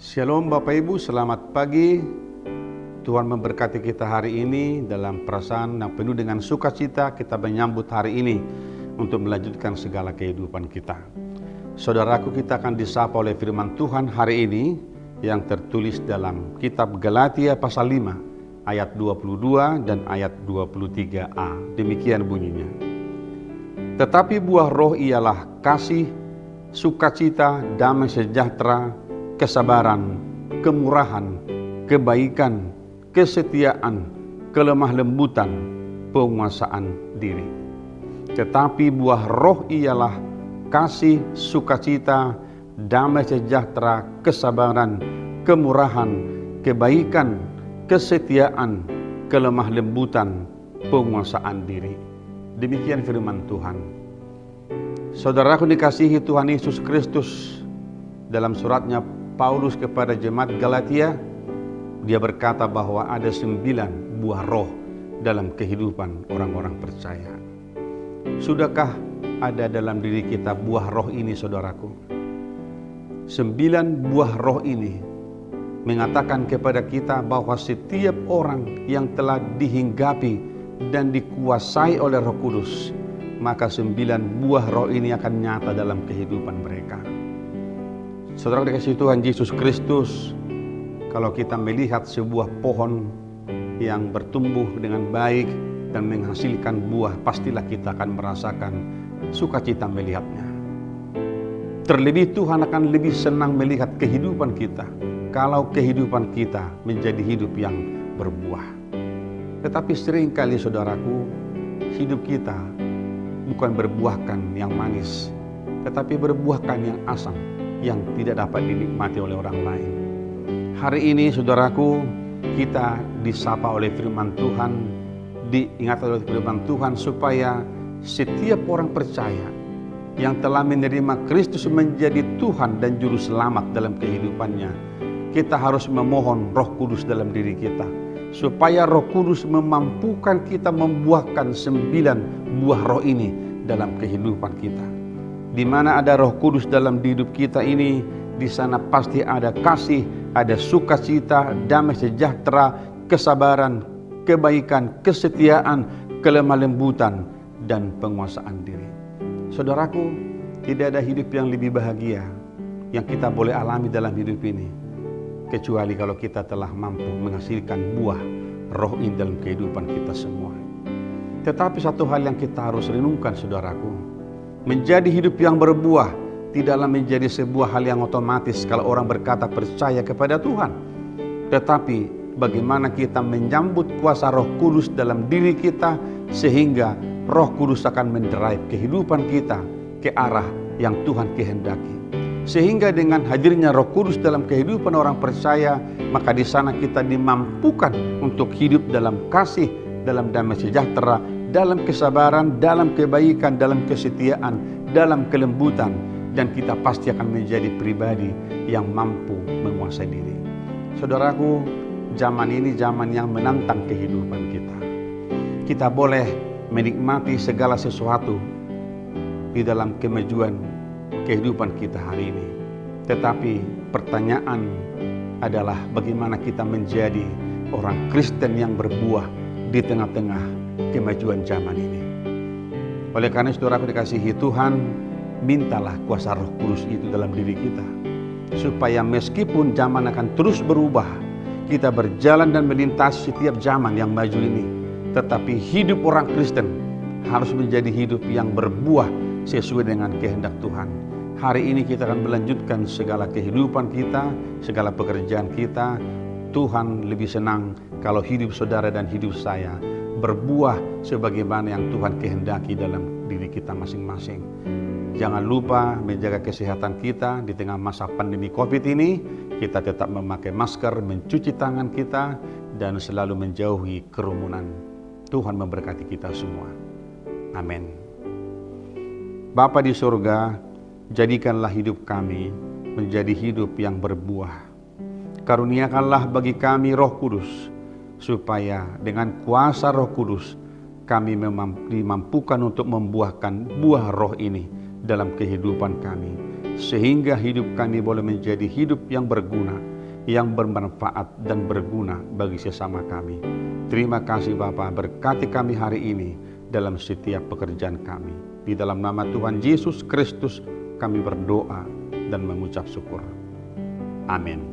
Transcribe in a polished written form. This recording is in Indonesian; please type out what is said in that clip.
Shalom Bapak Ibu, selamat pagi. Tuhan memberkati kita hari ini dalam perasaan yang penuh dengan sukacita. Kita menyambut hari ini untuk melanjutkan segala kehidupan kita. Saudaraku, kita akan disapa oleh firman Tuhan hari ini yang tertulis dalam kitab Galatia pasal 5 ayat 22 dan ayat 23a. Demikian bunyinya. Tetapi buah roh ialah kasih, sukacita, damai sejahtera, kesabaran, kemurahan, kebaikan, kesetiaan, kelemah lembutan, penguasaan diri. Tetapi buah roh ialah kasih, sukacita, damai sejahtera, kesabaran, kemurahan, kebaikan, kesetiaan, kelemah lembutan, penguasaan diri. Demikian firman Tuhan. Saudaraku dikasihi Tuhan Yesus Kristus, dalam suratnya Paulus kepada jemaat Galatia, dia berkata bahwa ada 9 buah roh dalam kehidupan orang-orang percaya. Sudahkah ada dalam diri kita buah roh ini, saudaraku? 9 buah roh ini mengatakan kepada kita bahwa setiap orang yang telah dihinggapi dan dikuasai oleh Roh Kudus, maka 9 buah roh ini akan nyata dalam kehidupan mereka. Saudara dikasihi Tuhan Yesus Kristus, kalau kita melihat sebuah pohon yang bertumbuh dengan baik dan menghasilkan buah, pastilah kita akan merasakan sukacita melihatnya. Terlebih Tuhan akan lebih senang melihat kehidupan kita kalau kehidupan kita menjadi hidup yang berbuah. Tetapi seringkali saudaraku, hidup kita bukan berbuahkan yang manis, tetapi berbuahkan yang asam, yang tidak dapat dinikmati oleh orang lain. Hari ini saudaraku, kita disapa oleh firman Tuhan, diingatkan oleh firman Tuhan supaya setiap orang percaya yang telah menerima Kristus menjadi Tuhan dan Juru Selamat dalam kehidupannya, kita harus memohon Roh Kudus dalam diri kita, supaya Roh Kudus memampukan kita membuahkan 9 buah roh ini dalam kehidupan kita. Di mana ada Roh Kudus dalam hidup kita ini, di sana pasti ada kasih, ada sukacita, damai sejahtera, kesabaran, kebaikan, kesetiaan, kelemah lembutan, dan penguasaan diri. Saudaraku, tidak ada hidup yang lebih bahagia yang kita boleh alami dalam hidup ini, kecuali kalau kita telah mampu menghasilkan buah roh ini dalam kehidupan kita semua. Tetapi satu hal yang kita harus renungkan, saudaraku, menjadi hidup yang berbuah tidaklah menjadi sebuah hal yang otomatis kalau orang berkata percaya kepada Tuhan. Tetapi bagaimana kita menyambut kuasa Roh Kudus dalam diri kita, sehingga Roh Kudus akan mendrive kehidupan kita ke arah yang Tuhan kehendaki. Sehingga dengan hadirnya Roh Kudus dalam kehidupan orang percaya, maka di sana kita dimampukan untuk hidup dalam kasih, dalam damai sejahtera, dalam kesabaran, dalam kebaikan, dalam kesetiaan, dalam kelembutan, dan kita pasti akan menjadi pribadi yang mampu menguasai diri. Saudaraku, zaman ini zaman yang menantang kehidupan kita. Kita boleh menikmati segala sesuatu di dalam kemajuan kehidupan kita hari ini. Tetapi pertanyaan adalah bagaimana kita menjadi orang Kristen yang berbuah di tengah-tengah kemajuan zaman ini. Oleh karena saudaraku dikasihi Tuhan, mintalah kuasa Roh Kudus itu dalam diri kita, supaya meskipun zaman akan terus berubah, kita berjalan dan melintasi setiap zaman yang maju ini, tetapi hidup orang Kristen harus menjadi hidup yang berbuah sesuai dengan kehendak Tuhan. Hari ini kita akan melanjutkan segala kehidupan kita, segala pekerjaan kita. Tuhan lebih senang kalau hidup saudara dan hidup saya berbuah sebagaimana yang Tuhan kehendaki dalam diri kita masing-masing. Jangan lupa menjaga kesehatan kita di tengah masa pandemi COVID ini. Kita tetap memakai masker, mencuci tangan kita, dan selalu menjauhi kerumunan. Tuhan memberkati kita semua. Amin. Bapa di surga, jadikanlah hidup kami menjadi hidup yang berbuah. Karuniakanlah bagi kami Roh Kudus, supaya dengan kuasa Roh Kudus kami dimampukan untuk membuahkan buah roh ini dalam kehidupan kami, sehingga hidup kami boleh menjadi hidup yang berguna yang bermanfaat dan berguna bagi sesama kami. Terima kasih Bapa, berkati kami hari ini dalam setiap pekerjaan kami. Di dalam nama Tuhan Yesus Kristus kami berdoa dan mengucap syukur. Amin.